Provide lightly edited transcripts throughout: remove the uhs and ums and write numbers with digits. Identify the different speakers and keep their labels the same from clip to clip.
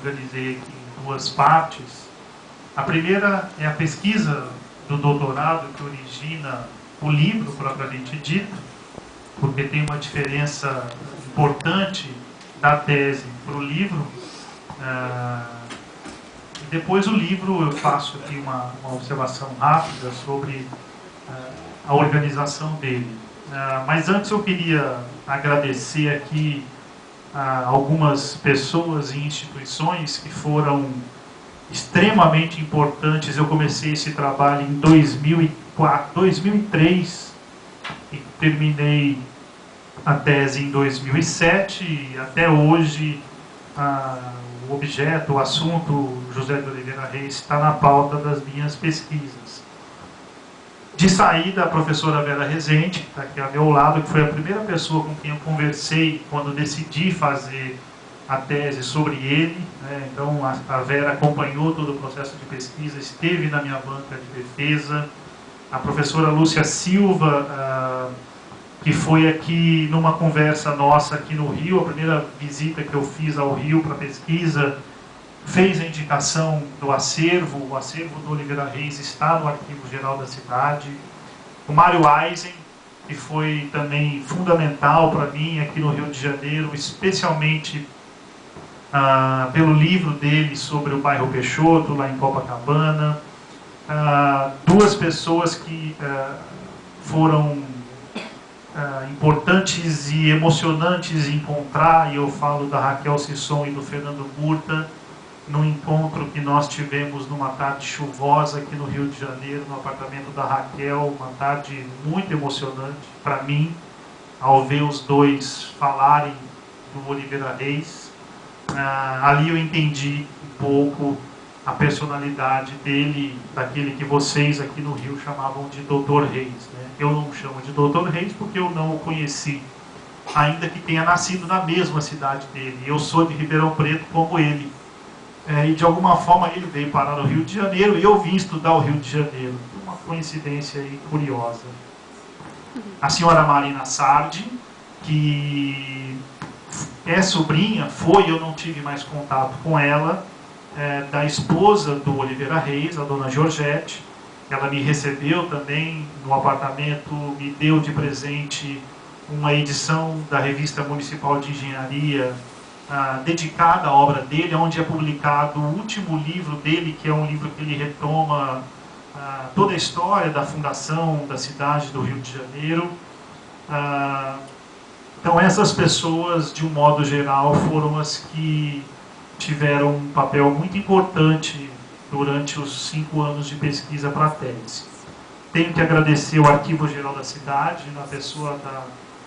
Speaker 1: organizei aqui em duas partes. A primeira é a pesquisa do doutorado que origina o livro propriamente dito, porque tem uma diferença importante da tese para o livro. E depois o livro eu faço aqui uma observação rápida sobre a organização dele. Mas antes eu queria agradecer aqui algumas pessoas e instituições que foram extremamente importantes. Eu comecei esse trabalho em 2003 e terminei a tese em 2007 e até hoje o objeto, o assunto José de Oliveira Reis está na pauta das minhas pesquisas. De saída, a professora Vera Rezende, que está aqui ao meu lado, que foi a primeira pessoa com quem eu conversei quando decidi fazer a tese sobre ele, né? Então a Vera acompanhou todo o processo de pesquisa, esteve na minha banca de defesa. A professora Lúcia Silva, que foi aqui numa conversa nossa aqui no Rio, a primeira visita que eu fiz ao Rio para pesquisa, fez a indicação do acervo. O acervo do Oliveira Reis está no Arquivo Geral da Cidade. O Mário Eisen, que foi também fundamental para mim aqui no Rio de Janeiro, especialmente pelo livro dele sobre o bairro Peixoto, lá em Copacabana. Duas pessoas que foram importantes e emocionantes de encontrar, e eu falo da Raquel Sisson e do Fernando Murta, no encontro que nós tivemos numa tarde chuvosa aqui no Rio de Janeiro, no apartamento da Raquel, uma tarde muito emocionante para mim, ao ver os dois falarem do Oliveira Reis. Ali eu entendi um pouco a personalidade dele, daquele que vocês aqui no Rio chamavam de Dr. Reis, né? Eu não chamo de Dr. Reis porque eu não o conheci, ainda que tenha nascido na mesma cidade dele. Eu sou de Ribeirão Preto como ele. E de alguma forma ele veio parar no Rio de Janeiro e eu vim estudar o Rio de Janeiro. Uma coincidência aí curiosa. A senhora Marina Sardi, que é sobrinha, eu não tive mais contato com ela, da esposa do Oliveira Reis, a dona Georgette. Ela me recebeu também no apartamento, me deu de presente uma edição da Revista Municipal de Engenharia dedicada à obra dele, onde é publicado o último livro dele, que é um livro que ele retoma toda a história da fundação da cidade do Rio de Janeiro. Então essas pessoas, de um modo geral, foram as que tiveram um papel muito importante durante os 5 anos de pesquisa para a tese. Tenho que agradecer o Arquivo Geral da Cidade, na pessoa da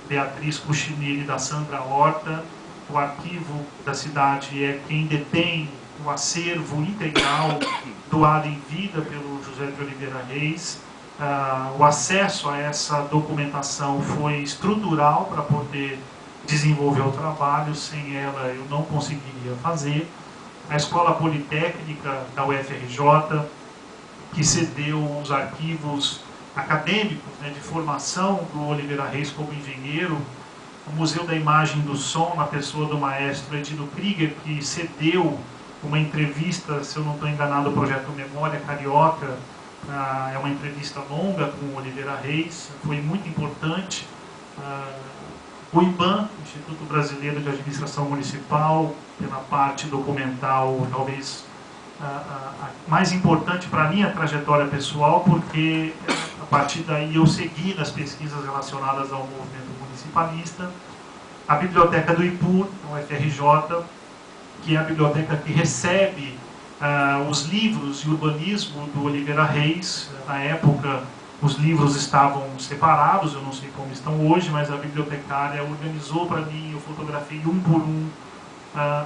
Speaker 1: Beatriz Cuchinelli e da Sandra Horta. O Arquivo da Cidade é quem detém o acervo integral doado em vida pelo José de Oliveira Reis. O acesso a essa documentação foi estrutural para poder desenvolver o trabalho. Sem ela eu não conseguiria fazer. A Escola Politécnica da UFRJ, que cedeu os arquivos acadêmicos, né, de formação do Oliveira Reis como engenheiro. O Museu da Imagem e do Som, na pessoa do maestro Edino Krieger, que cedeu uma entrevista, se eu não estou enganado, ao Projeto Memória Carioca. É uma entrevista longa com o Oliveira Reis, foi muito importante. O IBAM, Instituto Brasileiro de Administração Municipal, pela parte documental, talvez a mais importante para a minha trajetória pessoal, porque a partir daí eu segui nas pesquisas relacionadas ao movimento municipalista. A Biblioteca do IPUR, a UFRJ, que é a biblioteca que recebe os livros de urbanismo do Oliveira Reis. Na época, os livros estavam separados, eu não sei como estão hoje, mas a bibliotecária organizou para mim, eu fotografei um por um,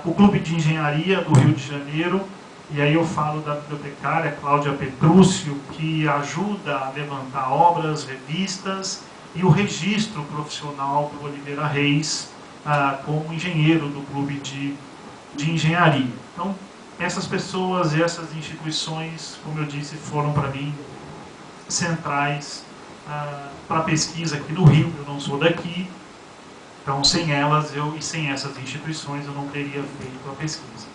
Speaker 1: o Clube de Engenharia do Rio de Janeiro. E aí eu falo da bibliotecária Cláudia Petrúcio, que ajuda a levantar obras, revistas e o registro profissional do Oliveira Reis como engenheiro do Clube de Engenharia. Então, essas pessoas e essas instituições, como eu disse, foram para mim centrais para a pesquisa aqui no Rio. Eu não sou daqui, então sem elas e sem essas instituições eu não teria feito a pesquisa.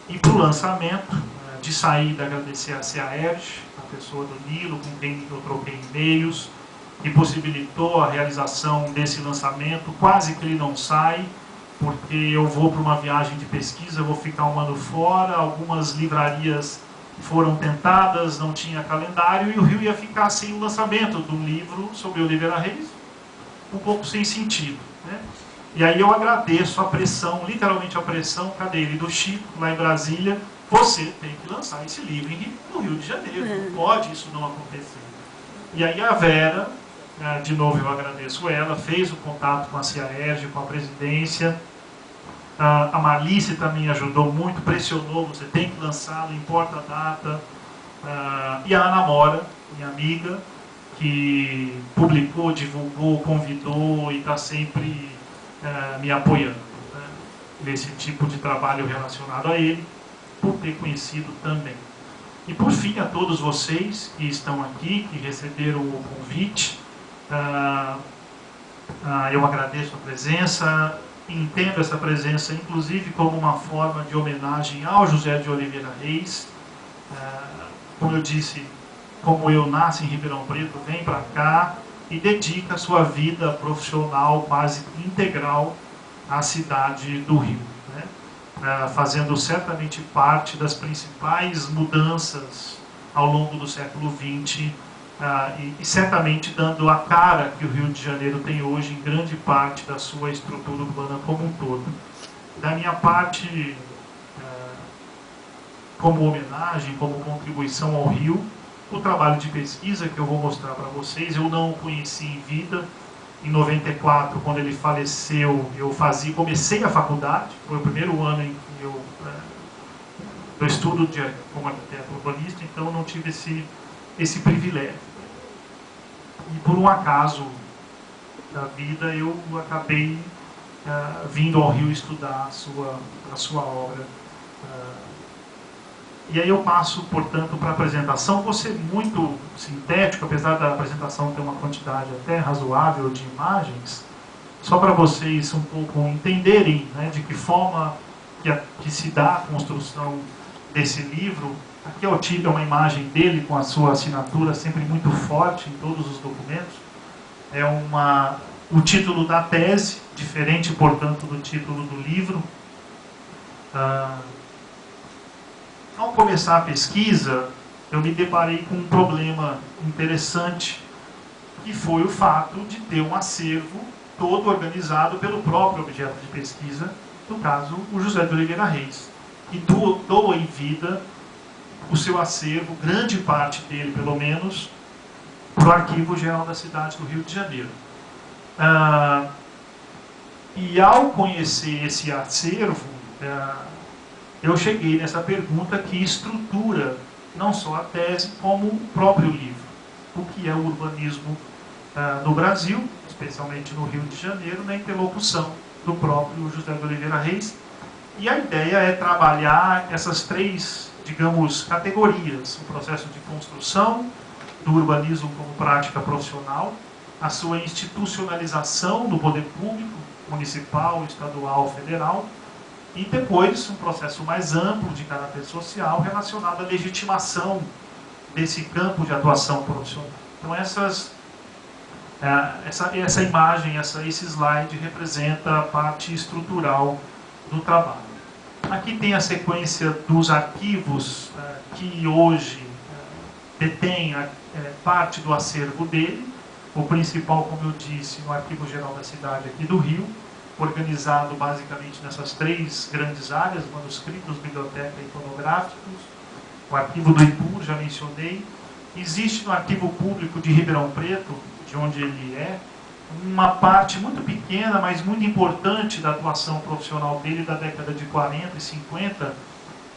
Speaker 1: E para o lançamento, de saída, agradecer a CEAERJ, a pessoa do Nilo, com quem eu troquei e-mails, que possibilitou a realização desse lançamento. Quase que ele não sai, porque eu vou para uma viagem de pesquisa, vou ficar um ano fora, algumas livrarias foram tentadas, não tinha calendário, e o Rio ia ficar sem o lançamento de um livro sobre Oliveira Reis, um pouco sem sentido, né? E aí eu agradeço a pressão, literalmente a pressão, cadê ele, do Chico, lá em Brasília: você tem que lançar esse livro no Rio de Janeiro, não pode isso não acontecer. E aí a Vera, de novo eu agradeço ela, fez o contato com a CEAERJ, com a presidência. A Marlice também ajudou muito, pressionou: você tem que lançar, não importa a data. E a Ana Mora, minha amiga, que publicou, divulgou, convidou e está sempre me apoiando, né, nesse tipo de trabalho relacionado a ele, por ter conhecido também. E por fim, a todos vocês que estão aqui, que receberam o convite, eu agradeço a presença, entendo essa presença inclusive como uma forma de homenagem ao José de Oliveira Reis. Como eu disse, como eu nasci em Ribeirão Preto, vem para cá e dedica a sua vida profissional quase integral à cidade do Rio, né? Fazendo certamente parte das principais mudanças ao longo do século XX, e certamente dando a cara que o Rio de Janeiro tem hoje em grande parte da sua estrutura urbana como um todo. Da minha parte, como homenagem, como contribuição ao Rio, o trabalho de pesquisa que eu vou mostrar para vocês, eu não o conheci em vida. Em 94, quando ele faleceu, eu comecei a faculdade, foi o primeiro ano em que eu estudo como arquiteto urbanista, então não tive esse privilégio. E por um acaso da vida, eu acabei vindo ao Rio estudar a sua obra. E aí eu passo, portanto, para a apresentação. Vou ser muito sintético, apesar da apresentação ter uma quantidade até razoável de imagens, só para vocês um pouco entenderem, né, de que forma que se dá a construção desse livro. Aqui é uma imagem dele com a sua assinatura sempre muito forte em todos os documentos. É o título da tese, diferente, portanto, do título do livro. Ao começar a pesquisa, eu me deparei com um problema interessante, que foi o fato de ter um acervo todo organizado pelo próprio objeto de pesquisa, no caso, o José de Oliveira Reis, que doa em vida o seu acervo, grande parte dele, pelo menos, para o Arquivo Geral da Cidade do Rio de Janeiro. E ao conhecer esse acervo, eu cheguei nessa pergunta que estrutura não só a tese, como o próprio livro. O que é o urbanismo no Brasil, especialmente no Rio de Janeiro, na interlocução do próprio José de Oliveira Reis. E a ideia é trabalhar essas três, digamos, categorias: o processo de construção do urbanismo como prática profissional, a sua institucionalização no poder público, municipal, estadual, federal, e depois um processo mais amplo de caráter social relacionado à legitimação desse campo de atuação profissional. Então essa imagem, esse slide representa a parte estrutural do trabalho. Aqui tem a sequência dos arquivos que hoje detêm parte do acervo dele. O principal, como eu disse, no Arquivo Geral da Cidade aqui do Rio, organizado basicamente nessas três grandes áreas: manuscritos, biblioteca e fonográficos. O arquivo do IPUR, já mencionei. Existe no Arquivo Público de Ribeirão Preto, de onde ele é, uma parte muito pequena, mas muito importante da atuação profissional dele da década de 40 e 50,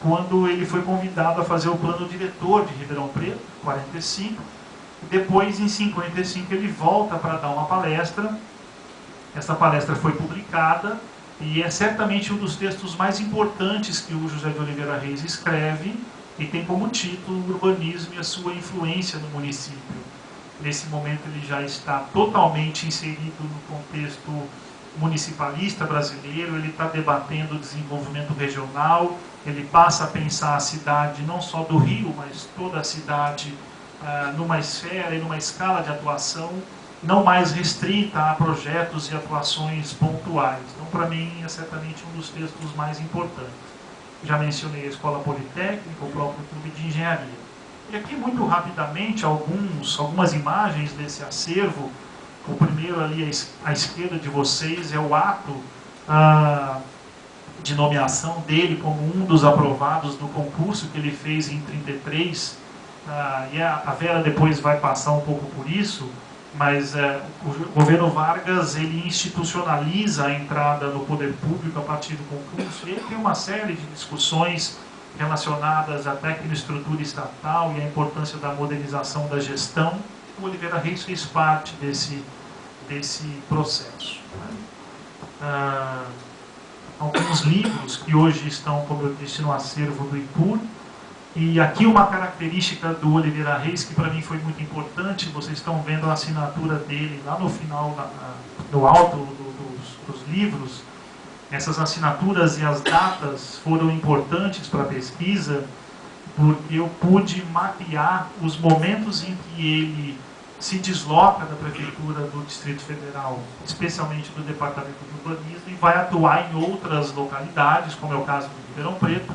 Speaker 1: quando ele foi convidado a fazer o plano diretor de Ribeirão Preto, 45. Depois, em 55, ele volta para dar uma palestra. Essa palestra foi publicada e é certamente um dos textos mais importantes que o José de Oliveira Reis escreve, e tem como título o Urbanismo e a sua influência no município. Nesse momento ele já está totalmente inserido no contexto municipalista brasileiro, ele está debatendo o desenvolvimento regional, Ele passa a pensar a cidade não só do Rio, mas toda a cidade numa esfera e numa escala de atuação não mais restrita a projetos e atuações pontuais. Então, para mim, é certamente um dos textos mais importantes. Já mencionei a Escola Politécnica, o próprio Clube de Engenharia. E aqui, muito rapidamente, algumas imagens desse acervo. O primeiro ali à esquerda de vocês é o ato de nomeação dele como um dos aprovados do concurso que ele fez em 1933. E a Vera depois vai passar um pouco por isso, mas o governo Vargas ele institucionaliza a entrada no poder público a partir do concurso, e ele tem uma série de discussões relacionadas à tecnoestrutura estatal e à importância da modernização da gestão. O Oliveira Reis fez parte desse processo. Alguns livros que hoje estão, como eu disse, no acervo do IPUR. E aqui uma característica do Oliveira Reis que para mim foi muito importante. Vocês estão vendo a assinatura dele lá no final, no alto dos livros. Essas assinaturas e as datas foram importantes para a pesquisa, porque eu pude mapear os momentos em que ele se desloca da Prefeitura do Distrito Federal, especialmente do Departamento de Urbanismo, e vai atuar em outras localidades, como é o caso de Ribeirão Preto,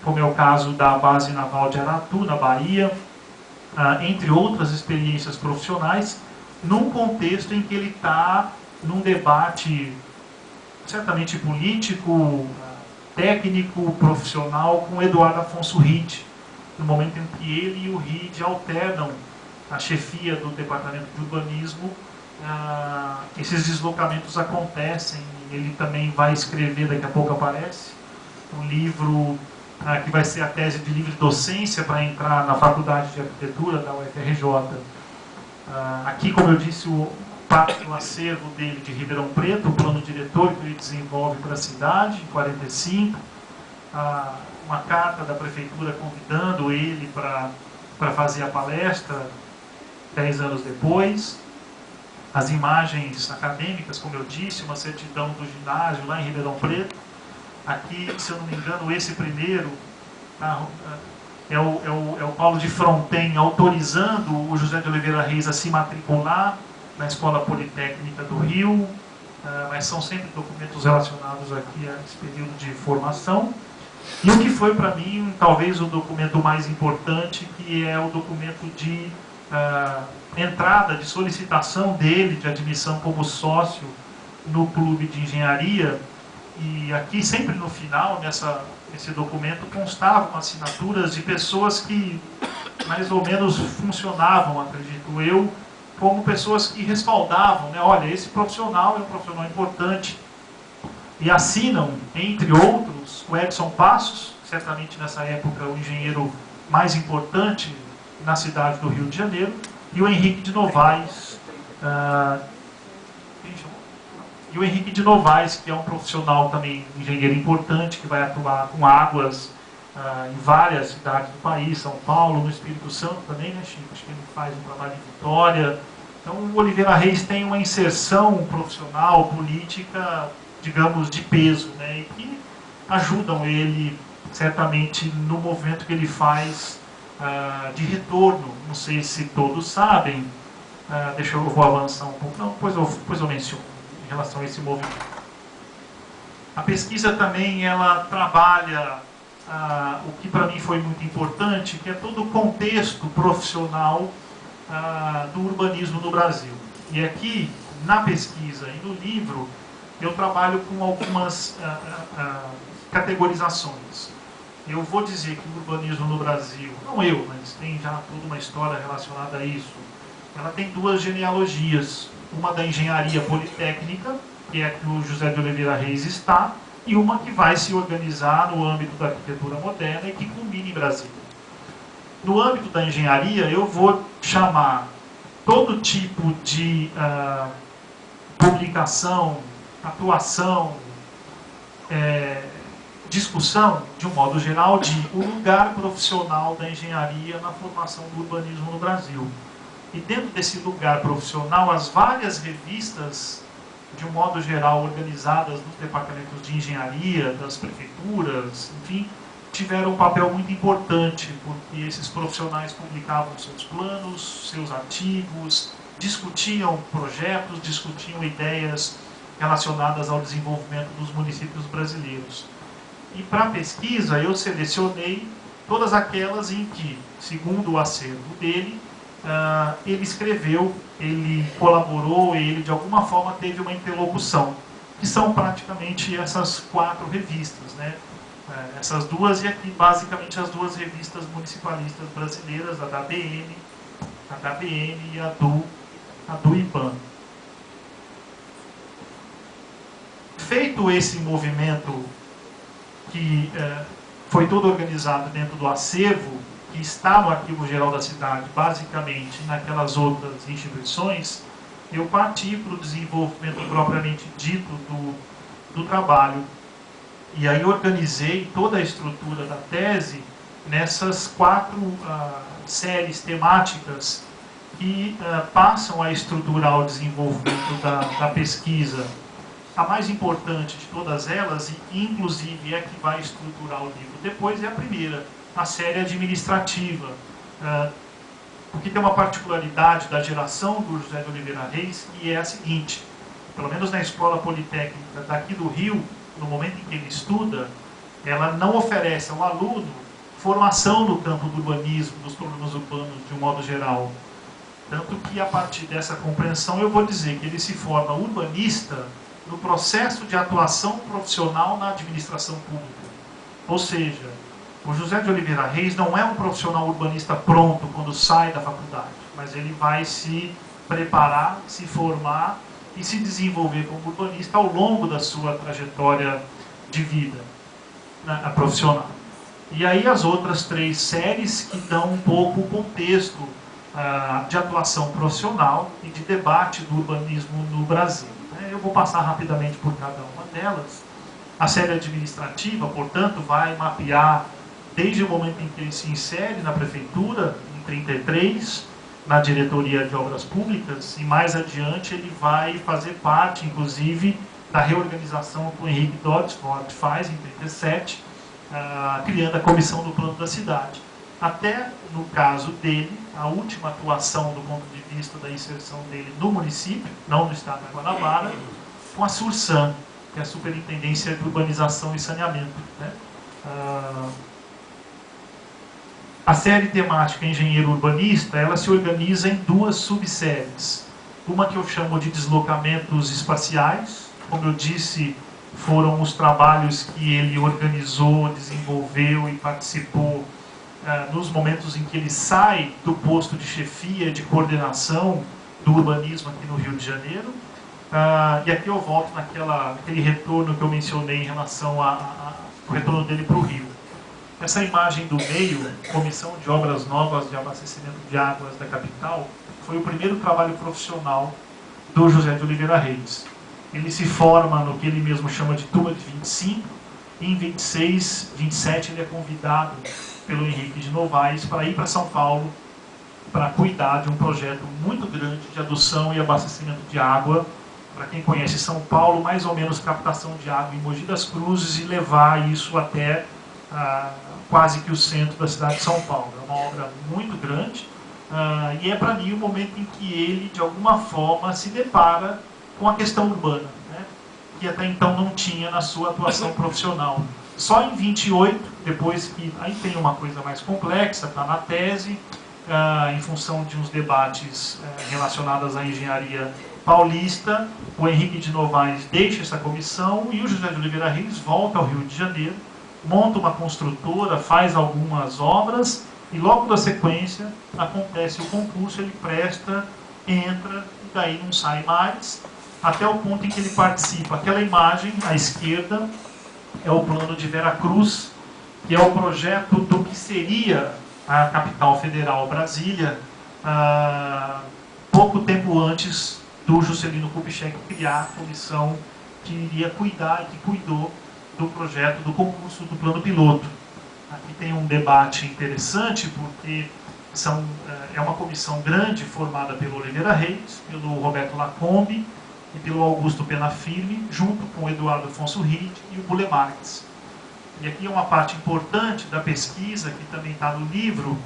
Speaker 1: como é o caso da Base Naval de Aratu, na Bahia, entre outras experiências profissionais, num contexto em que ele está num debate certamente político, técnico, profissional, com Eduardo Afonso Ritt, no momento em que ele e o Ritt alternam a chefia do Departamento de Urbanismo. Esses deslocamentos acontecem, ele também vai escrever, daqui a pouco aparece, um livro que vai ser a tese de livre docência para entrar na Faculdade de Arquitetura da UFRJ. Aqui, como eu disse, parte do acervo dele de Ribeirão Preto, o plano diretor que ele desenvolve para a cidade, em 1945, uma carta da prefeitura convidando ele para fazer a palestra 10 anos depois, as imagens acadêmicas, como eu disse, uma certidão do ginásio lá em Ribeirão Preto. Aqui, se eu não me engano, esse primeiro é o Paulo de Fronten autorizando o José de Oliveira Reis a se matricular na Escola Politécnica do Rio, mas são sempre documentos relacionados aqui a esse período de formação. E o que foi para mim talvez o documento mais importante, que é o documento de entrada, de solicitação dele de admissão como sócio no Clube de Engenharia. E aqui sempre no final, nesse documento, constavam assinaturas de pessoas que mais ou menos funcionavam, acredito eu, como pessoas que respaldavam, né? Olha, esse profissional é um profissional importante. E assinam, entre outros, o Edson Passos, certamente nessa época o engenheiro mais importante na cidade do Rio de Janeiro, e o Henrique de Novaes, que é um profissional também, engenheiro importante, que vai atuar com águas em várias cidades do país, São Paulo, no Espírito Santo também, né, Chico? Acho que ele faz um trabalho em Vitória. Então, o Oliveira Reis tem uma inserção profissional, política, digamos, de peso, né, e que ajudam ele, certamente, no movimento que ele faz de retorno. Não sei se todos sabem, eu vou avançar um pouco, não, depois eu menciono em relação a esse movimento. A pesquisa também, ela trabalha o que para mim foi muito importante, que é todo o contexto profissional do urbanismo no Brasil. E aqui, na pesquisa e no livro, eu trabalho com algumas categorizações. Eu vou dizer que o urbanismo no Brasil, não eu, mas tem já toda uma história relacionada a isso, ela tem duas genealogias. Uma da engenharia politécnica, que é a que o José de Oliveira Reis está, e uma que vai se organizar no âmbito da arquitetura moderna e que culmina em Brasília. No âmbito da engenharia, eu vou chamar todo tipo de publicação, atuação, discussão, de um modo geral, de o lugar profissional da engenharia na formação do urbanismo no Brasil. E dentro desse lugar profissional, as várias revistas, de um modo geral, organizadas nos departamentos de engenharia, das prefeituras, enfim, tiveram um papel muito importante, porque esses profissionais publicavam seus planos, seus artigos, discutiam projetos, discutiam ideias relacionadas ao desenvolvimento dos municípios brasileiros. E para a pesquisa eu selecionei todas aquelas em que, segundo o acervo dele, ele escreveu, ele colaborou, ele de alguma forma teve uma interlocução, que são praticamente essas 4 revistas, né? Essas duas, e aqui basicamente as 2 revistas municipalistas brasileiras, a da ABN e a do IBAN. Feito esse movimento que foi todo organizado dentro do acervo, que está no Arquivo Geral da Cidade, basicamente naquelas outras instituições, eu parti para o desenvolvimento propriamente dito do trabalho. E aí organizei toda a estrutura da tese nessas 4 séries temáticas que passam a estruturar o desenvolvimento da pesquisa. A mais importante de todas elas, e inclusive é que vai estruturar o livro depois, é a primeira, a série administrativa. Porque tem uma particularidade da geração do José de Oliveira Reis, que é a seguinte: pelo menos na Escola Politécnica daqui do Rio, no momento em que ele estuda, ela não oferece ao aluno formação no campo do urbanismo, dos problemas urbanos de um modo geral. Tanto que, a partir dessa compreensão, eu vou dizer que ele se forma urbanista no processo de atuação profissional na administração pública. Ou seja, o José de Oliveira Reis não é um profissional urbanista pronto quando sai da faculdade, mas ele vai se preparar, se formar e se desenvolver como urbanista ao longo da sua trajetória de vida, né, profissional. E aí as outras 3 séries que dão um pouco o contexto de atuação profissional e de debate do urbanismo no Brasil. Eu vou passar rapidamente por cada uma delas. A série administrativa, portanto, vai mapear desde o momento em que ele se insere na prefeitura, em 1933, na diretoria de obras públicas, e mais adiante ele vai fazer parte, inclusive, da reorganização que o Henrique Dodsworth faz em 1937, criando a Comissão do Plano da Cidade. Até, no caso dele, a última atuação do ponto de vista da inserção dele no município, não no estado da Guanabara, com a SURSAN, que é a Superintendência de Urbanização e Saneamento, né? A série temática Engenheiro Urbanista, ela se organiza em 2 subséries. Uma que eu chamo de deslocamentos espaciais, como eu disse, foram os trabalhos que ele organizou, desenvolveu e participou nos momentos em que ele sai do posto de chefia, de coordenação do urbanismo aqui no Rio de Janeiro. E aqui eu volto naquele retorno que eu mencionei em relação ao retorno dele para o Rio. Essa imagem do meio, Comissão de Obras Novas de Abastecimento de Águas da Capital, foi o primeiro trabalho profissional do José de Oliveira Reis. Ele se forma no que ele mesmo chama de turma de 25, e em 26, 27 ele é convidado pelo Henrique de Novaes para ir para São Paulo para cuidar de um projeto muito grande de adução e abastecimento de água. Para quem conhece São Paulo, mais ou menos captação de água em Mogi das Cruzes e levar isso até quase que o centro da cidade de São Paulo. É uma obra muito grande e é para mim o momento em que ele, de alguma forma, se depara com a questão urbana, né, que até então não tinha na sua atuação profissional. Só em 28, depois que aí tem uma coisa mais complexa, está na tese, em função de uns debates relacionados à engenharia paulista, o Henrique de Novaes deixa essa comissão e o José de Oliveira Reis volta ao Rio de Janeiro, monta uma construtora, faz algumas obras e logo na sequência acontece o concurso, ele presta, entra e daí não sai mais, até o ponto em que ele participa. Aquela imagem à esquerda é o plano de Veracruz, que é o projeto do que seria a capital federal, Brasília, pouco tempo antes do Juscelino Kubitschek criar a comissão que iria cuidar e que cuidou do projeto do concurso do plano piloto. Aqui tem um debate interessante, porque é uma comissão grande formada pelo Oliveira Reis, pelo Roberto Lacombe e pelo Augusto Pena Firme, junto com o Eduardo Afonso Ritt e o Bule Marx. e aqui é uma parte importante da pesquisa, que também está no livro,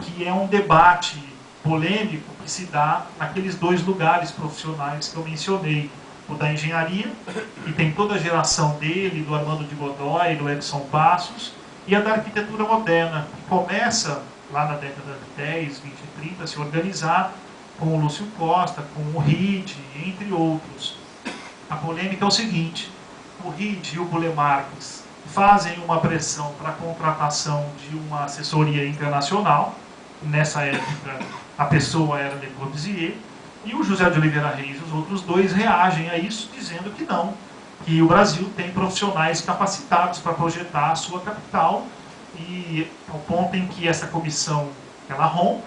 Speaker 1: que é um debate polêmico que se dá naqueles dois lugares profissionais que eu mencionei. O da engenharia, que tem toda a geração dele, do Armando de Godoy, do Edson Passos, e a da arquitetura moderna, que começa lá na década de 10, 20 e 30 a se organizar com o Lúcio Costa, com o Reed, entre outros. A polêmica é o seguinte: o Reed e o Boulay Marques fazem uma pressão para a contratação de uma assessoria internacional. Nessa época, a pessoa era Le Corbusier, e o José de Oliveira Reis e os outros dois reagem a isso, dizendo que não, que o Brasil tem profissionais capacitados para projetar a sua capital, e ao ponto em que essa comissão ela rompe,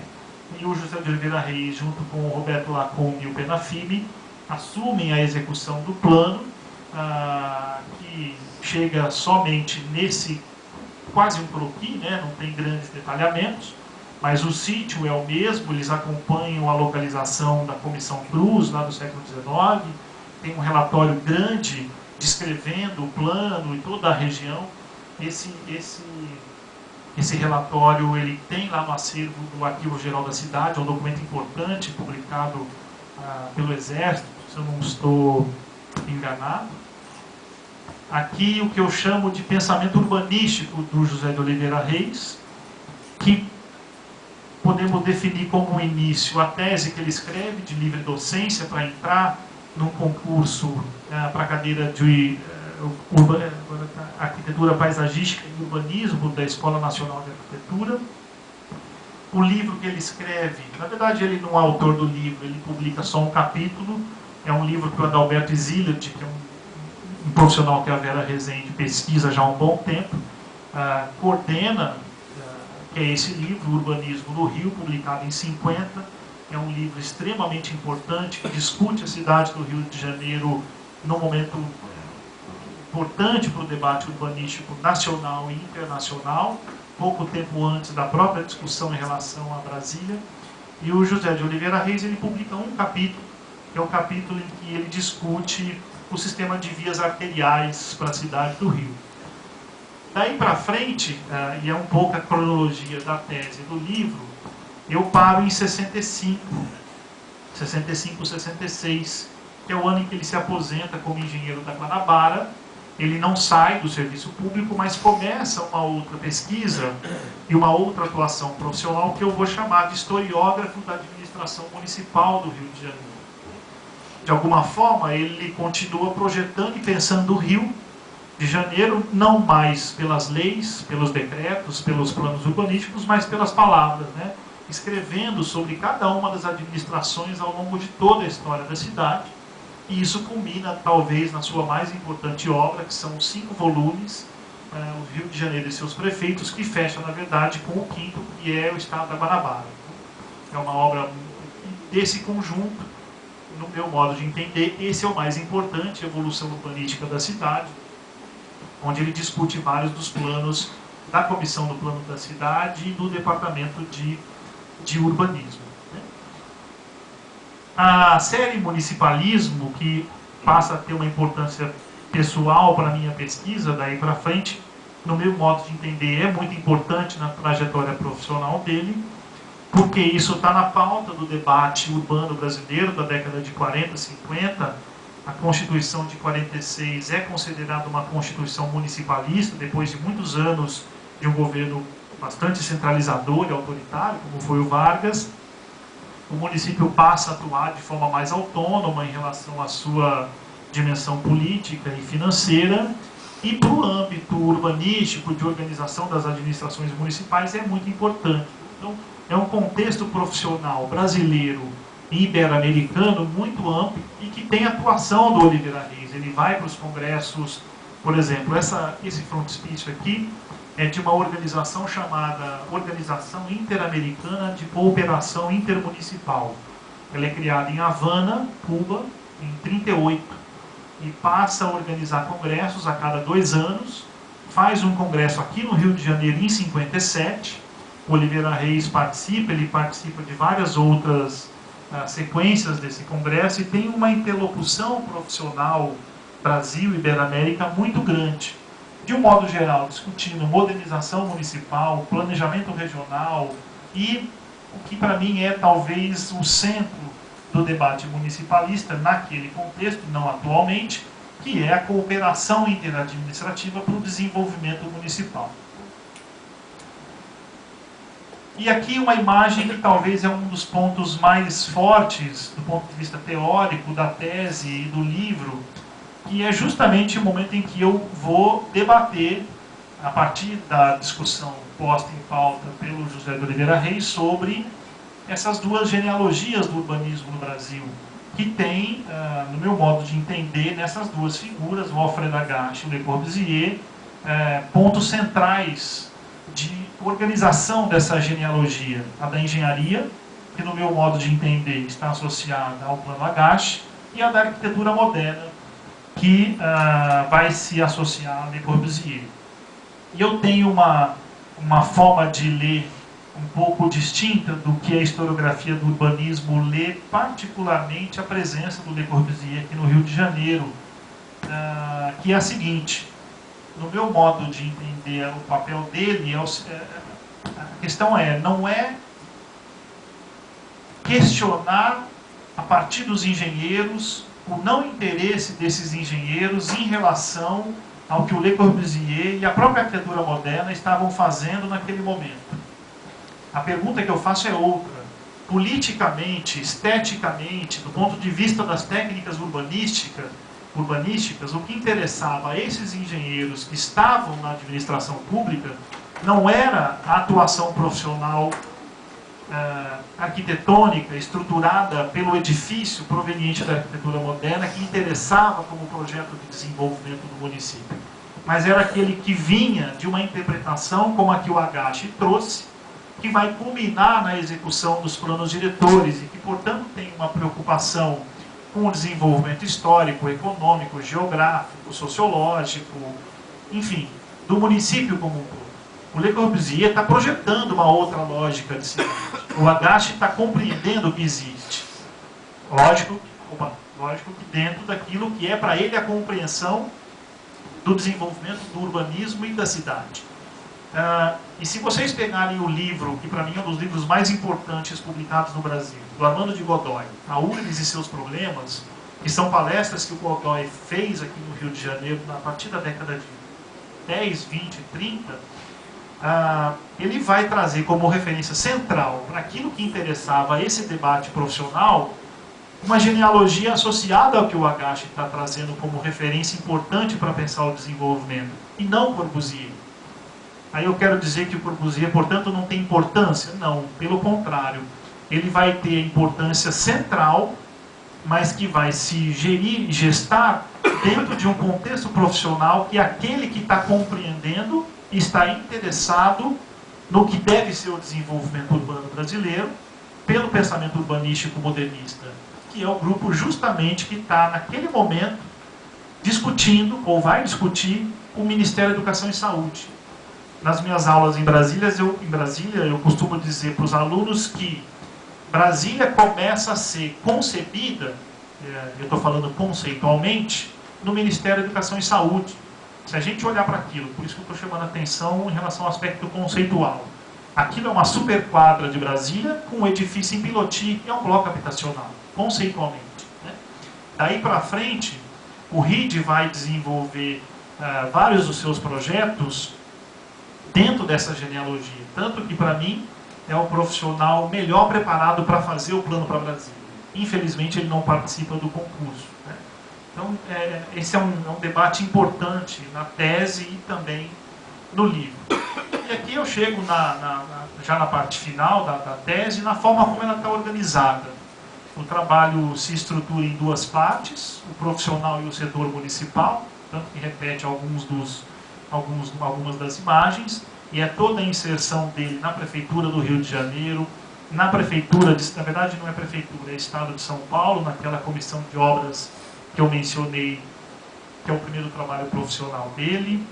Speaker 1: e o José de Oliveira Reis, junto com o Roberto Lacombe e o Penafime, assumem a execução do plano, que chega somente nesse, quase um croquis, né? Não tem grandes detalhamentos, mas o sítio é o mesmo, eles acompanham a localização da Comissão Cruz, lá do século XIX, tem um relatório grande descrevendo o plano e toda a região. Esse relatório ele tem lá no acervo do Arquivo Geral da Cidade, é um documento importante, publicado pelo Exército, se eu não estou enganado. Aqui o que eu chamo de pensamento urbanístico do José de Oliveira Reis, que podemos definir como início a tese que ele escreve de livre docência para entrar num concurso para a cadeira de Arquitetura Paisagística e Urbanismo da Escola Nacional de Arquitetura. O livro que ele escreve, na verdade ele não é autor do livro, ele publica só um capítulo, é um livro que o Adalberto Zillert, que é um profissional que a Vera Rezende pesquisa já há um bom tempo, coordena, que é esse livro, Urbanismo no Rio, publicado em 50. É um livro extremamente importante, que discute a cidade do Rio de Janeiro num momento importante para o debate urbanístico nacional e internacional, pouco tempo antes da própria discussão em relação a Brasília. E o José de Oliveira Reis ele publica um capítulo, que é o capítulo em que ele discute o sistema de vias arteriais para a cidade do Rio. Daí para frente, e é um pouco a cronologia da tese do livro, eu paro em 65, 66, que é o ano em que ele se aposenta como engenheiro da Guanabara. Ele não sai do serviço público, mas começa uma outra pesquisa e uma outra atuação profissional que eu vou chamar de historiógrafo da administração municipal do Rio de Janeiro. De alguma forma, ele continua projetando e pensando o Rio de Janeiro, não mais pelas leis, pelos decretos, pelos planos urbanísticos, mas pelas palavras, né? Escrevendo sobre cada uma das administrações ao longo de toda a história da cidade. E isso culmina, talvez, na sua mais importante obra, que são os 5 volumes, o Rio de Janeiro e seus prefeitos, que fecha, na verdade, com o 5º, que é o Estado da Guanabara. É uma obra desse conjunto, no meu modo de entender, esse é o mais importante, a evolução urbanística da cidade, onde ele discute vários dos planos da Comissão do Plano da Cidade e do Departamento de Urbanismo. A série Municipalismo, que passa a ter uma importância pessoal para a minha pesquisa, daí para frente, no meu modo de entender, é muito importante na trajetória profissional dele, porque isso está na pauta do debate urbano brasileiro da década de 40, 50. A Constituição de 46 é considerada uma Constituição municipalista, depois de muitos anos de um governo bastante centralizador e autoritário, como foi o Vargas. O município passa a atuar de forma mais autônoma em relação à sua dimensão política e financeira, e para o âmbito urbanístico, de organização das administrações municipais, é muito importante. Então, é um contexto profissional brasileiro e ibero-americano muito amplo e que tem atuação do Oliveira Reis. Ele vai para os congressos, por exemplo, esse frontispício aqui é de uma organização chamada Organização Interamericana de Cooperação Intermunicipal. Ela é criada em Havana, Cuba, em 38, e passa a organizar congressos a cada 2 anos, faz um congresso aqui no Rio de Janeiro em 57, o Oliveira Reis participa, ele participa de várias outras sequências desse congresso e tem uma interlocução profissional Brasil e Iberoamérica muito grande. de um modo geral, discutindo modernização municipal, planejamento regional e o que para mim é talvez o centro do debate municipalista naquele contexto, não atualmente, que é a cooperação interadministrativa para o desenvolvimento municipal. E aqui uma imagem que talvez é um dos pontos mais fortes do ponto de vista teórico da tese e do livro, que é justamente o momento em que eu vou debater, a partir da discussão posta em pauta pelo José de Oliveira Reis, sobre essas duas genealogias do urbanismo no Brasil, que tem, no meu modo de entender, nessas duas figuras, o Alfred Agache e o Le Corbusier, pontos centrais de organização dessa genealogia. A da engenharia, que no meu modo de entender está associada ao plano Agache, e a da arquitetura moderna, que vai se associar a Le Corbusier. E eu tenho uma forma de ler um pouco distinta do que a historiografia do urbanismo lê, particularmente a presença do Le Corbusier aqui no Rio de Janeiro, que é a seguinte: no meu modo de entender o papel dele, a questão não é questionar, a partir dos engenheiros, o não interesse desses engenheiros em relação ao que o Le Corbusier e a própria arquitetura moderna estavam fazendo naquele momento. A pergunta que eu faço é outra. Politicamente, esteticamente, do ponto de vista das técnicas urbanísticas, o que interessava a esses engenheiros que estavam na administração pública não era a atuação profissional arquitetônica, estruturada pelo edifício proveniente da arquitetura moderna, que interessava como projeto de desenvolvimento do município. Mas era aquele que vinha de uma interpretação como a que o Agache trouxe, que vai culminar na execução dos planos diretores e que, portanto, tem uma preocupação com o desenvolvimento histórico, econômico, geográfico, sociológico, enfim, do município como um todo. O Le Corbusier está projetando uma outra lógica de cidade. O Agache está compreendendo o que existe. Lógico que dentro daquilo que é para ele a compreensão do desenvolvimento do urbanismo e da cidade. E se vocês pegarem o livro, que para mim é um dos livros mais importantes publicados no Brasil, do Armando de Godoy, A Urbis e Seus Problemas, que são palestras que o Godoy fez aqui no Rio de Janeiro a partir da década de 10, 20, 30, ele vai trazer como referência central para aquilo que interessava a esse debate profissional uma genealogia associada ao que o Agache está trazendo como referência importante para pensar o desenvolvimento, e não Corbusier. Aí eu quero dizer que o Corbusier, portanto, não tem importância? Não, pelo contrário. Ele vai ter importância central, mas que vai se gerir e gestar dentro de um contexto profissional que aquele que está compreendendo está interessado no que deve ser o desenvolvimento urbano brasileiro pelo pensamento urbanístico modernista, que é o grupo justamente que está, naquele momento, discutindo, ou vai discutir, o Ministério da Educação e Saúde. Nas minhas aulas em Brasília, eu costumo dizer para os alunos que Brasília começa a ser concebida, eu estou falando conceitualmente, no Ministério da Educação e Saúde. Se a gente olhar para aquilo, por isso que eu estou chamando a atenção em relação ao aspecto conceitual. Aquilo é uma superquadra de Brasília com um edifício em Piloti, que é um bloco habitacional, conceitualmente. Né? Daí para frente, o RID vai desenvolver vários dos seus projetos dentro dessa genealogia. Tanto que, para mim, é o profissional melhor preparado para fazer o plano para Brasília. Infelizmente, ele não participa do concurso. Né? Então, esse é um debate importante na tese e também no livro. E aqui eu chego já na parte final da tese, na forma como ela está organizada. O trabalho se estrutura em duas partes, o profissional e o setor municipal, tanto que repete algumas das imagens, e é toda a inserção dele na Prefeitura do Rio de Janeiro, na Prefeitura, na verdade não é Prefeitura, é Estado de São Paulo, naquela comissão de obras que eu mencionei, que é o primeiro trabalho profissional dele,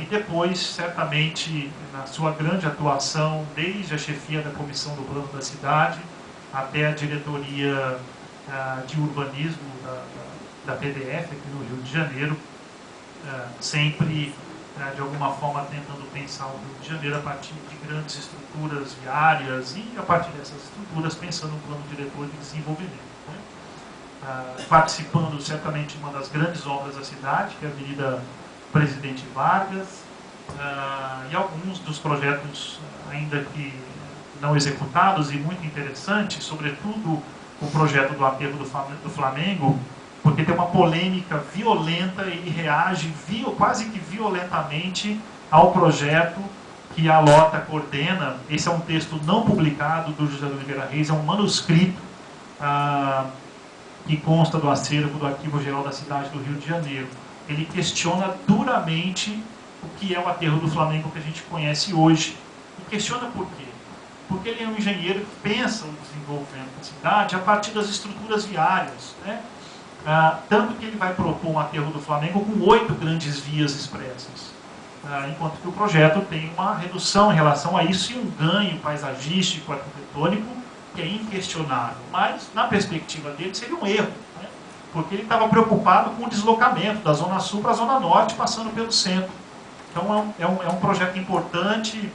Speaker 1: e depois, certamente, na sua grande atuação, desde a chefia da Comissão do Plano da Cidade, até a diretoria de urbanismo da PDF aqui no Rio de Janeiro, sempre, de alguma forma, tentando pensar o Rio de Janeiro a partir de grandes estruturas viárias e, a partir dessas estruturas, pensando no plano diretor de desenvolvimento. Participando, certamente, de uma das grandes obras da cidade, que é a Avenida Presidente Vargas, e alguns dos projetos, ainda que não executados e muito interessantes, sobretudo o projeto do aterro do Flamengo, porque tem uma polêmica violenta e ele reage quase que violentamente ao projeto que a Lota coordena. Esse é um texto não publicado do José de Oliveira Reis, é um manuscrito que consta do acervo do Arquivo Geral da cidade do Rio de Janeiro. Ele questiona duramente o que é o aterro do Flamengo que a gente conhece hoje. E questiona por quê? Porque ele é um engenheiro que pensa o desenvolvimento da cidade a partir das estruturas viárias, né? Tanto que ele vai propor um aterro do Flamengo com 8 grandes vias expressas, enquanto que o projeto tem uma redução em relação a isso e um ganho paisagístico, arquitetônico, que é inquestionável. Mas, na perspectiva dele, seria um erro, né? Porque ele estava preocupado com o deslocamento da Zona Sul para a Zona Norte, passando pelo centro. Então, é um projeto importante.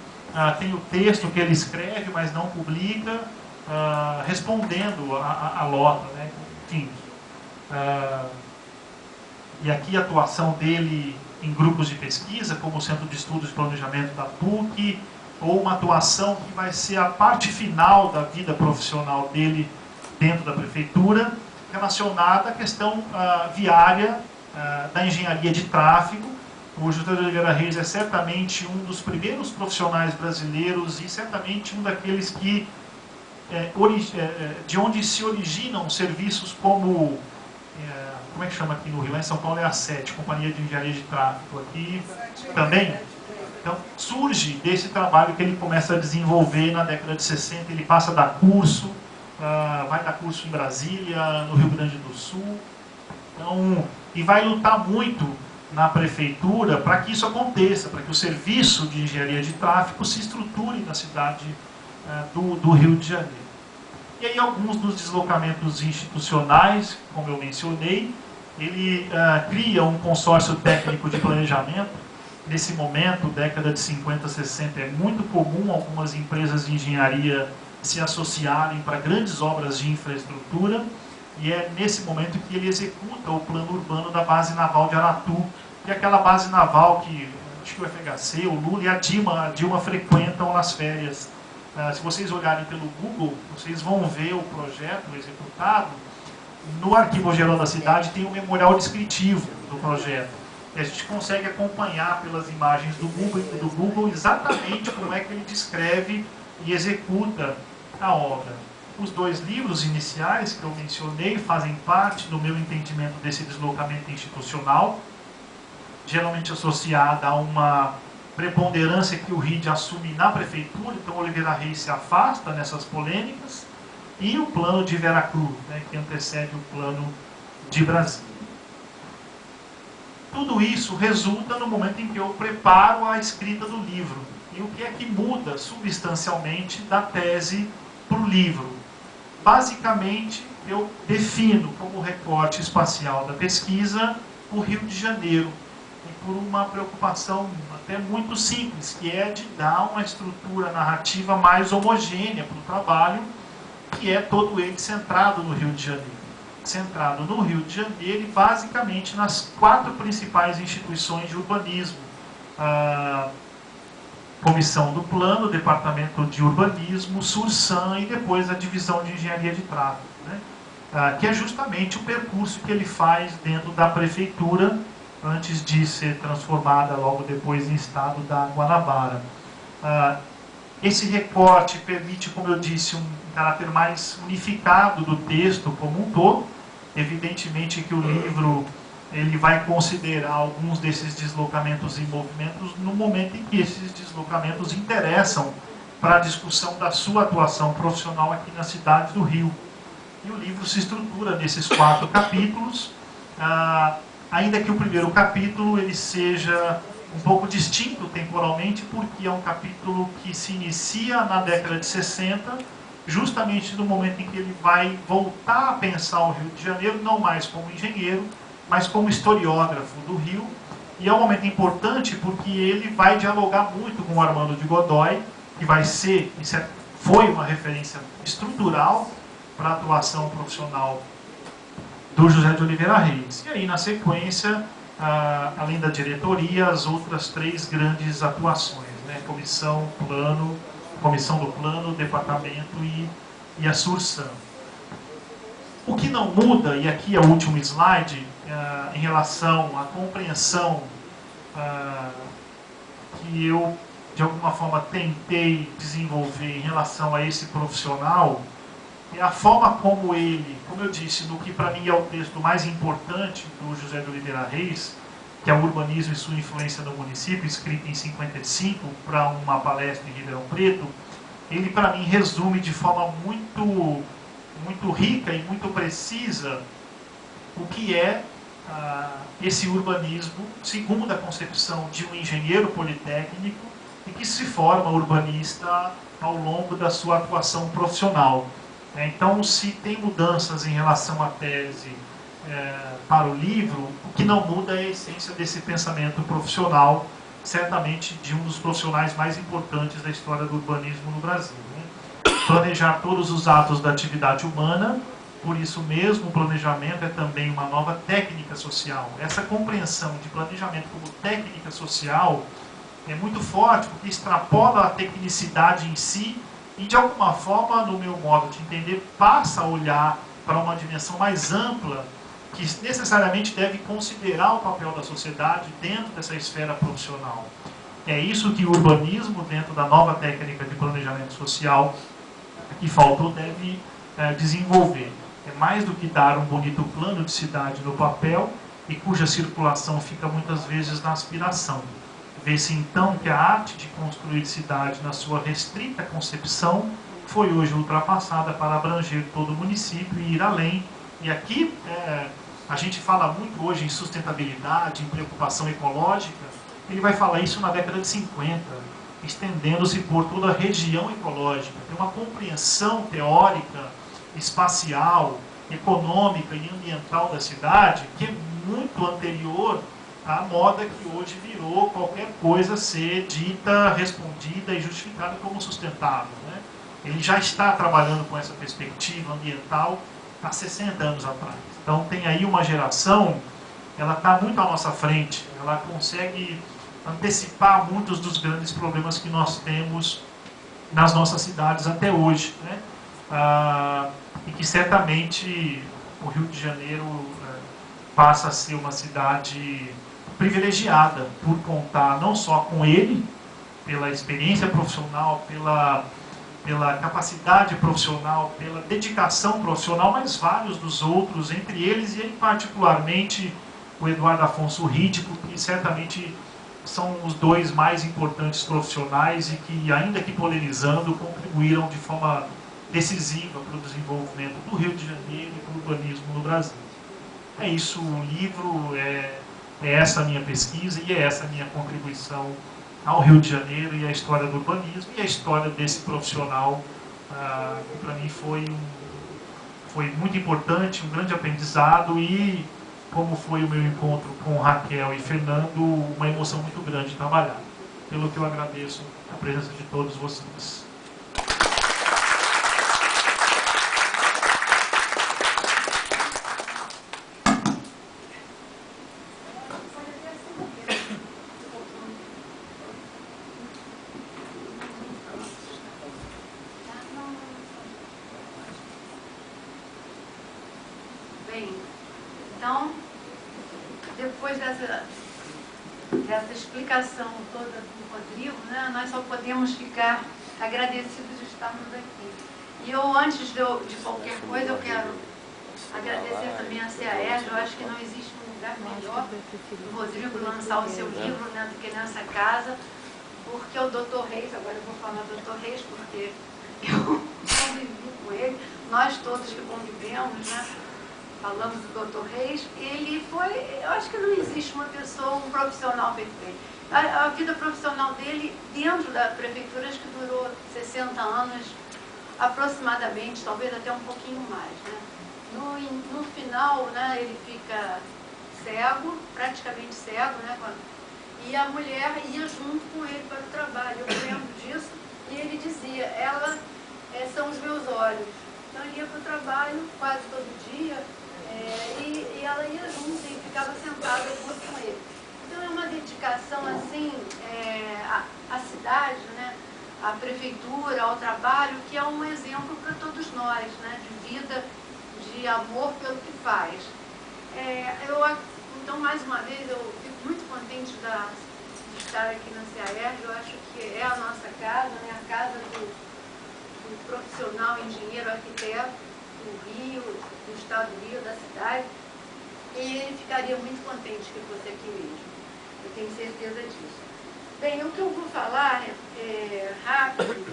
Speaker 1: Tem o texto que ele escreve, mas não publica, respondendo a Lota, né? Enfim, e aqui a atuação dele em grupos de pesquisa, como o Centro de Estudos e Planejamento da PUC, ou uma atuação que vai ser a parte final da vida profissional dele dentro da prefeitura, relacionada à questão viária, da engenharia de tráfego. O José de Oliveira Reis é certamente um dos primeiros profissionais brasileiros e certamente um daqueles que de onde se originam serviços como é que chama aqui no Rio? Lá em São Paulo é a SET, Companhia de Engenharia de Tráfego. Aqui também. Então, surge desse trabalho que ele começa a desenvolver na década de 60. Ele passa a dar curso, vai dar curso em Brasília, no Rio Grande do Sul. Então, e vai lutar muito na prefeitura para que isso aconteça, para que o serviço de engenharia de tráfego se estruture na cidade do Rio de Janeiro. E aí alguns dos deslocamentos institucionais, como eu mencionei, ele cria um consórcio técnico de planejamento. Nesse momento, década de 50, 60, é muito comum algumas empresas de engenharia se associarem para grandes obras de infraestrutura, e é nesse momento que ele executa o plano urbano da base naval de Aratu, que é aquela base naval que acho que o FHC, o Lula e a Dilma frequentam nas férias. Se vocês olharem pelo Google, vocês vão ver o projeto executado. No Arquivo Geral da Cidade tem um memorial descritivo do projeto. E a gente consegue acompanhar pelas imagens do Google exatamente como é que ele descreve e executa a obra. Os 2 livros iniciais que eu mencionei fazem parte do meu entendimento desse deslocamento institucional, geralmente associada a uma preponderância que o RID assume na prefeitura. Então Oliveira Reis se afasta nessas polêmicas, e o plano de Veracruz, né, que antecede o plano de Brasília. Tudo isso resulta no momento em que eu preparo a escrita do livro. E o que é que muda substancialmente da tese para o livro? Basicamente, eu defino como recorte espacial da pesquisa o Rio de Janeiro, e por uma preocupação até muito simples, que é de dar uma estrutura narrativa mais homogênea para o trabalho, que é todo ele centrado no Rio de Janeiro. Centrado no Rio de Janeiro e basicamente nas 4 principais instituições de urbanismo. Comissão do Plano, Departamento de Urbanismo, Sursan e depois a Divisão de Engenharia de Tráfego, né? Que é justamente o percurso que ele faz dentro da prefeitura antes de ser transformada logo depois em estado da Guanabara. Esse recorte permite, como eu disse, um caráter mais unificado do texto como um todo. Evidentemente que o livro ele vai considerar alguns desses deslocamentos e movimentos no momento em que esses deslocamentos interessam para a discussão da sua atuação profissional aqui na cidade do Rio. E o livro se estrutura nesses 4 capítulos, ainda que o primeiro capítulo ele seja um pouco distinto temporalmente, porque é um capítulo que se inicia na década de 60, justamente no momento em que ele vai voltar a pensar o Rio de Janeiro, não mais como engenheiro, mas como historiógrafo do Rio, E é um momento importante porque ele vai dialogar muito com o Armando de Godoy, que vai ser, foi uma referência estrutural para a atuação profissional do José de Oliveira Reis. E aí, na sequência, além da diretoria, as outras 3 grandes atuações, né? Comissão do Plano, Departamento e a Sursan. O que não muda, e aqui é o último slide, em relação à compreensão que eu, de alguma forma, tentei desenvolver em relação a esse profissional, é a forma como ele, como eu disse, no que para mim é o texto mais importante do José de Oliveira Reis, que é o Urbanismo e sua influência no município, escrito em 55 para uma palestra em Ribeirão Preto, ele para mim resume de forma muito rica e muito precisa o que é esse urbanismo, segundo a concepção de um engenheiro politécnico e que se forma urbanista ao longo da sua atuação profissional. Então, se tem mudanças em relação à tese para o livro, o que não muda é a essência desse pensamento profissional, certamente de um dos profissionais mais importantes da história do urbanismo no Brasil. Né? Planejar todos os atos da atividade humana, por isso mesmo o planejamento é também uma nova técnica social. Essa compreensão de planejamento como técnica social é muito forte, porque extrapola a tecnicidade em si e, de alguma forma, no meu modo de entender, passa a olhar para uma dimensão mais ampla que necessariamente deve considerar o papel da sociedade dentro dessa esfera profissional. É isso que o urbanismo, dentro da nova técnica de planejamento social que faltou, deve desenvolver. É mais do que dar um bonito plano de cidade no papel e cuja circulação fica muitas vezes na aspiração. Vê-se então que a arte de construir cidade na sua restrita concepção foi hoje ultrapassada para abranger todo o município e ir além. E aqui a gente fala muito hoje em sustentabilidade, em preocupação ecológica. Ele vai falar isso na década de 50, estendendo-se por toda a região ecológica. Tem uma compreensão teórica, espacial, econômica e ambiental da cidade que é muito anterior à moda que hoje virou qualquer coisa ser dita, respondida e justificada como sustentável. Né? Ele já está trabalhando com essa perspectiva ambiental há 60 anos atrás. Então tem aí uma geração, ela está muito à nossa frente, ela consegue antecipar muitos dos grandes problemas que nós temos nas nossas cidades até hoje. Né? E que certamente o Rio de Janeiro passa a ser uma cidade privilegiada por contar não só com ele, pela experiência profissional, pela capacidade profissional, pela dedicação profissional, mas vários dos outros, entre eles e particularmente o Eduardo Afonso Rítico, que certamente são os 2 mais importantes profissionais e que, ainda que polemizando, contribuíram de forma decisiva para o desenvolvimento do Rio de Janeiro e do urbanismo no Brasil. É isso, o livro, é essa a minha pesquisa e é essa a minha contribuição ao Rio de Janeiro e à história do urbanismo e à história desse profissional, que para mim foi muito importante, um grande aprendizado e, como foi o meu encontro com Raquel e Fernando, uma emoção muito grande trabalhar. Pelo que eu agradeço a presença de todos vocês.
Speaker 2: Então, depois dessa explicação toda do Rodrigo, né, nós só podemos ficar agradecidos de estarmos aqui. E eu, antes de qualquer coisa, eu quero agradecer também a CAERJ. Eu acho que não existe um lugar melhor do Rodrigo lançar o seu livro, né, do que nessa casa, porque o Dr. Reis, agora eu vou falar Dr. Reis porque eu convivi com ele, nós todos que convivemos, né, falamos do Dr. Reis, ele foi, eu acho que não existe uma pessoa, um profissional perfeito. A vida profissional dele, dentro da prefeitura, acho que durou 60 anos, aproximadamente, talvez até um pouquinho mais. Né? No final, né, ele fica cego, praticamente cego, né? E a mulher ia junto com ele para o trabalho. Eu lembro disso. E ele dizia, ela são os meus olhos. Então ele ia para o trabalho quase todo dia e ela ia junto e ficava sentada junto com ele. Então é uma dedicação assim à cidade, né? À prefeitura, ao trabalho, que é um exemplo para todos nós, né? De vida, de amor pelo que faz. Então, mais uma vez, eu fico muito contente de estar aqui na CAERJ. Eu acho que é a nossa casa, né? A casa do profissional, engenheiro, arquiteto do Rio, do estado do Rio, da cidade. E ele ficaria muito contente que fosse aqui mesmo. Eu tenho certeza disso. Bem, o que eu vou falar rápido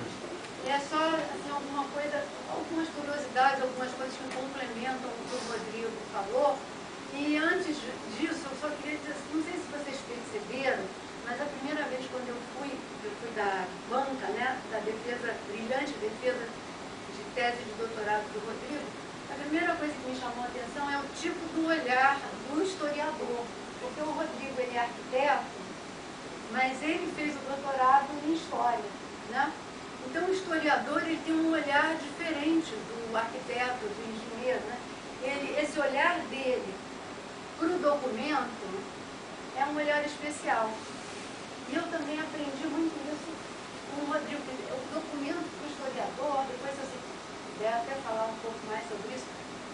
Speaker 2: é só assim, algumas curiosidades, algumas coisas que complementam o que o Rodrigo falou. E antes disso, eu só queria dizer, não sei se vocês perceberam, mas a primeira vez quando eu fui da banca, né, da defesa, brilhante defesa de tese de doutorado do Rodrigo, a primeira coisa que me chamou a atenção é o tipo do olhar do historiador. Porque o Rodrigo, ele é arquiteto, mas ele fez o doutorado em História, né? Então, o historiador, ele tem um olhar diferente do arquiteto, do engenheiro, né? Esse olhar dele para o documento é um olhar especial. E eu também aprendi muito isso com o Rodrigo. O documento para o historiador, depois se você puder até falar um pouco mais sobre isso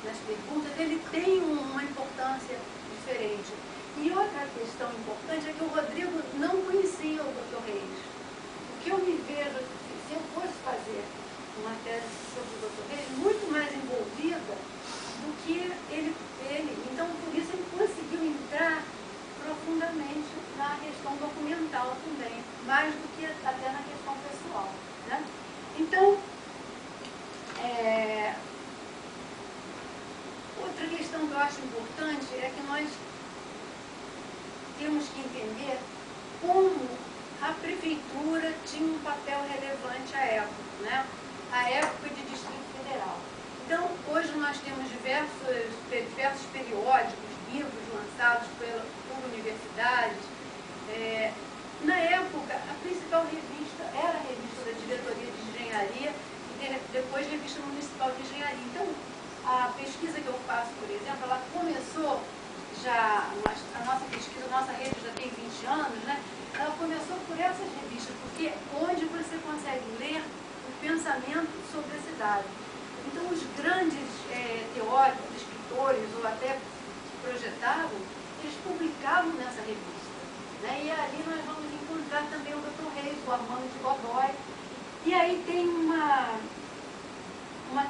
Speaker 2: nas perguntas, ele tem uma importância diferente. E outra questão importante é que o Rodrigo não conhecia o Dr. Reis. O que eu me vejo, se eu fosse fazer uma tese sobre o Dr. Reis, muito mais envolvida do que ele. Então, por isso, ele conseguiu entrar profundamente na questão documental também, mais do que até na questão pessoal, né? Então, outra questão que eu acho importante é que nós temos que entender como a prefeitura tinha um papel relevante à época, né? À época de Distrito Federal. Então, hoje nós temos diversos periódicos, livros lançados por universidades. Na época, a principal revista era a revista da Diretoria de Engenharia e depois a Revista Municipal de Engenharia. Então, a pesquisa que eu faço, por exemplo, ela começou já, a nossa pesquisa, a nossa rede já tem 20 anos, né? Ela começou por essas revistas, porque é onde você consegue ler o pensamento sobre a cidade. Então, os grandes teóricos, escritores, ou até que projetavam, eles publicavam nessa revista, né? E ali nós vamos encontrar também o Dr. Reis, o Armando de Godoy. E aí tem uma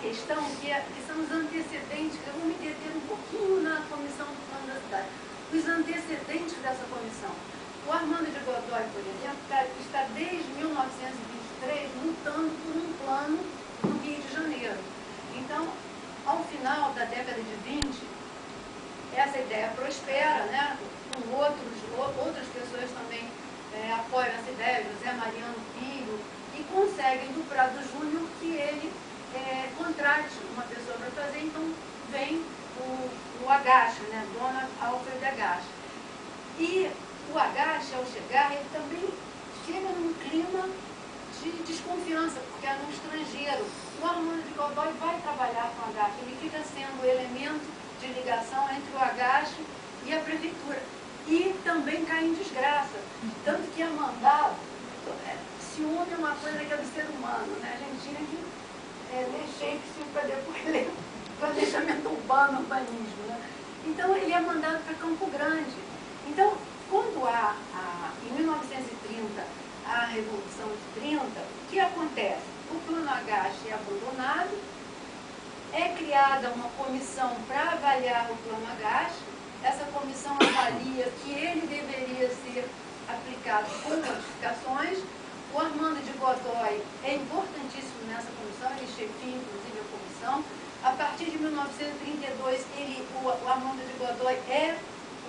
Speaker 2: questão que são os antecedentes. Eu vou me deter um pouquinho na Comissão do Plano da Cidade. Os antecedentes dessa comissão. O Armando de Godoy, por exemplo, está desde 1923 lutando por um plano no Rio de Janeiro. Então, ao final da década de 20, essa ideia prospera, né? Com outras pessoas também apoiam essa ideia, José Mariano Filho, e conseguem do Prado Júnior que ele contrate uma pessoa para fazer. Então vem o Agache, né? Dona Alfred Agache. E o Agache, ao chegar, ele também chega num clima de desconfiança, porque era um estrangeiro. O Armando de Godoy vai trabalhar com o Agache, ele fica sendo o elemento de ligação entre o Agache e a prefeitura. E também cai em desgraça, tanto que é mandado. Ciúme é uma coisa que é do ser humano, né? A gente tinha que ler Shakespeare para depois ler planejamento urbano, urbanismo, né? Então ele é mandado para Campo Grande. Então, quando há, em 1930, a Revolução de 30, o que acontece? O plano Agache é abandonado, é criada uma comissão para avaliar o plano Agache. Essa comissão avalia que ele deveria ser aplicado com modificações. O Armando de Godoy é importantíssimo nessa comissão, ele chefia inclusive a comissão. A partir de 1932, o Armando de Godoy é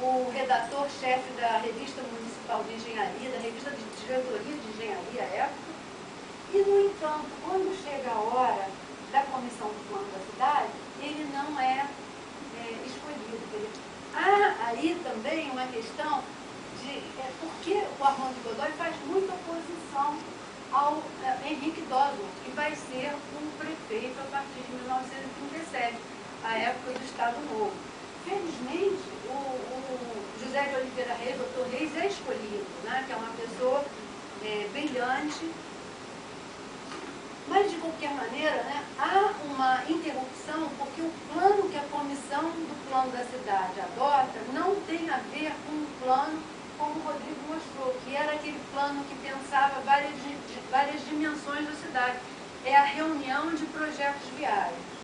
Speaker 2: o redator-chefe da Revista Municipal de Engenharia, da Revista de Diretoria de Engenharia à época. E, no entanto, quando chega a hora da Comissão do Plano da Cidade, ele não é escolhido. Há aí também uma questão de por que o Armando Godoy faz muita oposição ao Henrique Dodson, que vai ser o prefeito a partir de 1937, a época do Estado Novo. Felizmente, o José de Oliveira Reis, doutor Reis, é escolhido, né, que é uma pessoa brilhante, mas, de qualquer maneira, né, há uma interrupção, porque o plano que a comissão do plano da cidade adota não tem a ver com o plano como o Rodrigo mostrou, que era aquele plano que pensava várias dimensões da cidade. É a reunião de projetos viários.